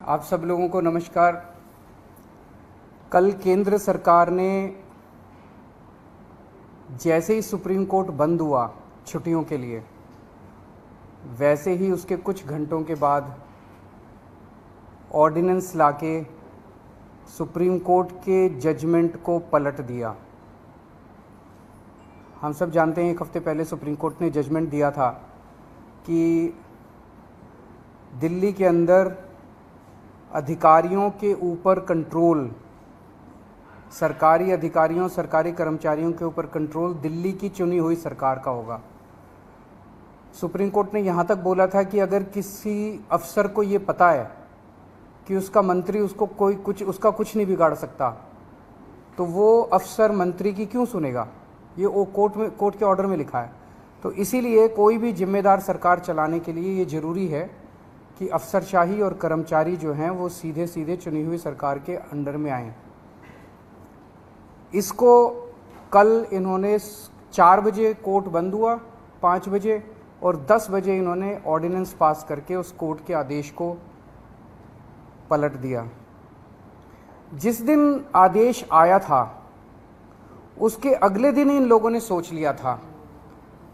आप सब लोगों को नमस्कार। कल केंद्र सरकार ने जैसे ही सुप्रीम कोर्ट बंद हुआ छुट्टियों के लिए, वैसे ही उसके कुछ घंटों के बाद ऑर्डिनेंस लाके सुप्रीम कोर्ट के जजमेंट को पलट दिया। हम सब जानते हैं एक हफ्ते पहले सुप्रीम कोर्ट ने जजमेंट दिया था कि दिल्ली के अंदर अधिकारियों के ऊपर कंट्रोल, सरकारी अधिकारियों, सरकारी कर्मचारियों के ऊपर कंट्रोल दिल्ली की चुनी हुई सरकार का होगा। सुप्रीम कोर्ट ने यहाँ तक बोला था कि अगर किसी अफसर को ये पता है कि उसका मंत्री उसको उसका कुछ नहीं बिगाड़ सकता, तो वो अफसर मंत्री की क्यों सुनेगा। ये वो कोर्ट के ऑर्डर में लिखा है। तो इसीलिए कोई भी जिम्मेदार सरकार चलाने के लिए ये ज़रूरी है कि अफसरशाही और कर्मचारी जो हैं वो सीधे सीधे चुनी हुई सरकार के अंडर में आएं। इसको कल इन्होंने 4 बजे कोर्ट बंद हुआ, 5 बजे और 10 बजे इन्होंने ऑर्डिनेंस पास करके उस कोर्ट के आदेश को पलट दिया। जिस दिन आदेश आया था उसके अगले दिन इन लोगों ने सोच लिया था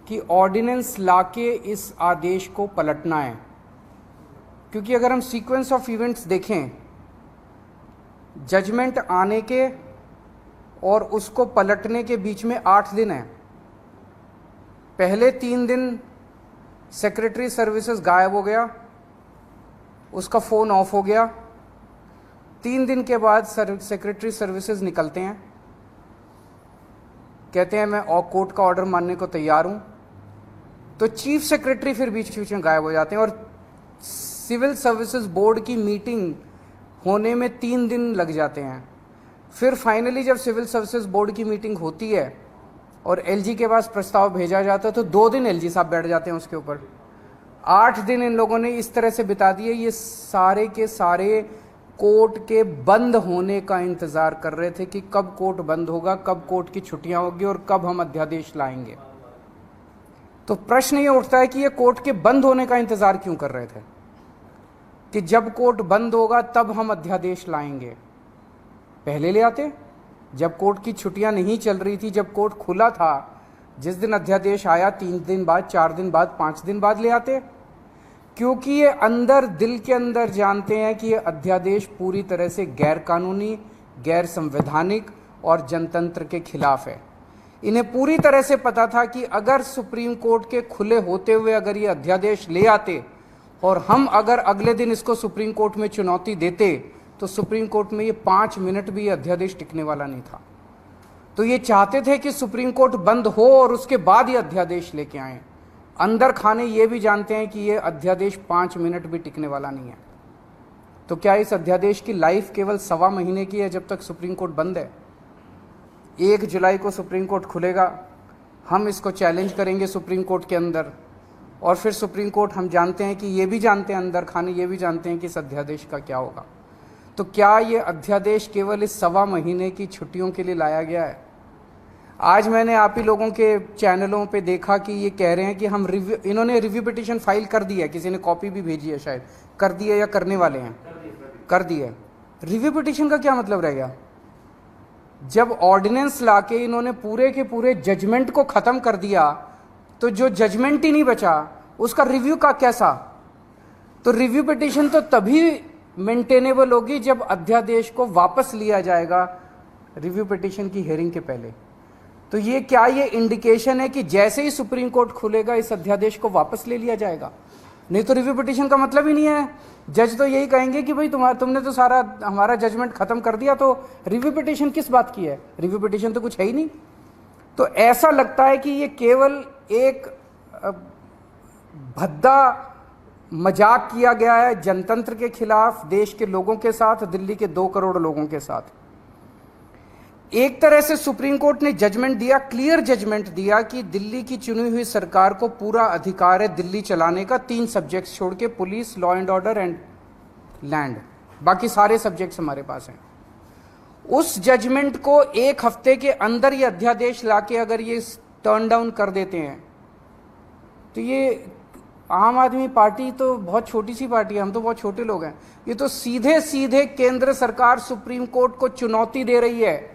कि ऑर्डिनेंस लाके इस आदेश को पलटना है, क्योंकि अगर हम सीक्वेंस ऑफ इवेंट्स देखें, जजमेंट आने के और उसको पलटने के बीच में 8 दिन हैं। पहले 3 दिन सेक्रेटरी सर्विसेज गायब हो गया, उसका फ़ोन ऑफ हो गया। 3 दिन के बाद सेक्रेटरी सर्विसेज निकलते हैं, कहते हैं मैं कोर्ट का ऑर्डर मानने को तैयार हूं। तो चीफ सेक्रेटरी फिर बीच बीच में गायब हो जाते हैं और सिविल सर्विसेज बोर्ड की मीटिंग होने में 3 दिन लग जाते हैं। फिर फाइनली जब सिविल सर्विसेज बोर्ड की मीटिंग होती है और एलजी के पास प्रस्ताव भेजा जाता है तो 2 दिन एलजी साहब बैठ जाते हैं उसके ऊपर। 8 दिन इन लोगों ने इस तरह से बिता दिए। ये सारे के सारे कोर्ट के बंद होने का इंतजार कर रहे थे कि कब कोर्ट बंद होगा, कब कोर्ट की छुट्टियां होगी और कब हम अध्यादेश लाएंगे। तो प्रश्न ये उठता है कि ये कोर्ट के बंद होने का इंतजार क्यों कर रहे थे कि जब कोर्ट बंद होगा तब हम अध्यादेश लाएंगे। पहले ले आते, जब कोर्ट की छुट्टियां नहीं चल रही थी, जब कोर्ट खुला था, जिस दिन अध्यादेश आया 3 दिन बाद, 4 दिन बाद, 5 दिन बाद ले आते। क्योंकि ये अंदर दिल के अंदर जानते हैं कि ये अध्यादेश पूरी तरह से गैर कानूनी, गैर संवैधानिक और जनतंत्र के खिलाफ है। इन्हें पूरी तरह से पता था कि अगर सुप्रीम कोर्ट के खुले होते हुए अगर ये अध्यादेश ले आते और हम अगर अगले दिन इसको सुप्रीम कोर्ट में चुनौती देते तो सुप्रीम कोर्ट में ये 5 मिनट भी ये अध्यादेश टिकने वाला नहीं था। तो ये चाहते थे कि सुप्रीम कोर्ट बंद हो और उसके बाद ये अध्यादेश लेके आए। अंदर खाने ये भी जानते हैं कि ये अध्यादेश 5 मिनट भी टिकने वाला नहीं है। तो क्या इस अध्यादेश की लाइफ केवल 1.25 महीने की है जब तक सुप्रीम कोर्ट बंद है? 1 जुलाई को सुप्रीम कोर्ट खुलेगा, हम इसको चैलेंज करेंगे सुप्रीम कोर्ट के अंदर और फिर सुप्रीम कोर्ट, हम जानते हैं कि ये भी जानते हैं, अंदर खाने ये भी जानते हैं कि इस अध्यादेश का क्या होगा। तो क्या ये अध्यादेश केवल इस 1.25 महीने की छुट्टियों के लिए लाया गया है? आज मैंने आप ही लोगों के चैनलों पे देखा कि ये कह रहे हैं कि हम इन्होंने रिव्यू पिटीशन फाइल कर दी है, किसी ने कॉपी भी भेजी है, शायद कर दी है या करने वाले हैं, कर दी है। रिव्यू पिटीशन का क्या मतलब रह गया? जब ऑर्डिनेंस लाके इन्होंने पूरे के पूरे जजमेंट को खत्म कर दिया तो जो जजमेंट ही नहीं बचा उसका रिव्यू का कैसा? तो रिव्यू पिटीशन तो तभी मेंटेनेबल होगी जब अध्यादेश को वापस लिया जाएगा रिव्यू पिटीशन की हियरिंग के पहले। तो ये क्या ये इंडिकेशन है कि जैसे ही सुप्रीम कोर्ट खुलेगा इस अध्यादेश को वापस ले लिया जाएगा? नहीं तो रिव्यू पिटीशन का मतलब ही नहीं है। जज तो यही कहेंगे कि भाई तुमने तो सारा हमारा जजमेंट खत्म कर दिया, तो रिव्यू पिटीशन किस बात की है? रिव्यू पिटीशन तो कुछ है ही नहीं। तो ऐसा लगता है कि ये केवल एक भद्दा मजाक किया गया है जनतंत्र के खिलाफ, देश के लोगों के साथ, दिल्ली के 2 करोड़ लोगों के साथ। एक तरह से सुप्रीम कोर्ट ने जजमेंट दिया, क्लियर जजमेंट दिया कि दिल्ली की चुनी हुई सरकार को पूरा अधिकार है दिल्ली चलाने का, 3 सब्जेक्ट्स छोड़ के, police, law and order and land, बाकी सारे सब्जेक्ट्स हमारे पास हैं। उस जजमेंट को 1 हफ्ते के अंदर ये अध्यादेश लाके अगर ये टर्न डाउन कर देते हैं तो ये आम आदमी पार्टी तो बहुत छोटी सी पार्टी है, हम तो बहुत छोटे लोग हैं। ये तो सीधे सीधे केंद्र सरकार सुप्रीम कोर्ट को चुनौती दे रही है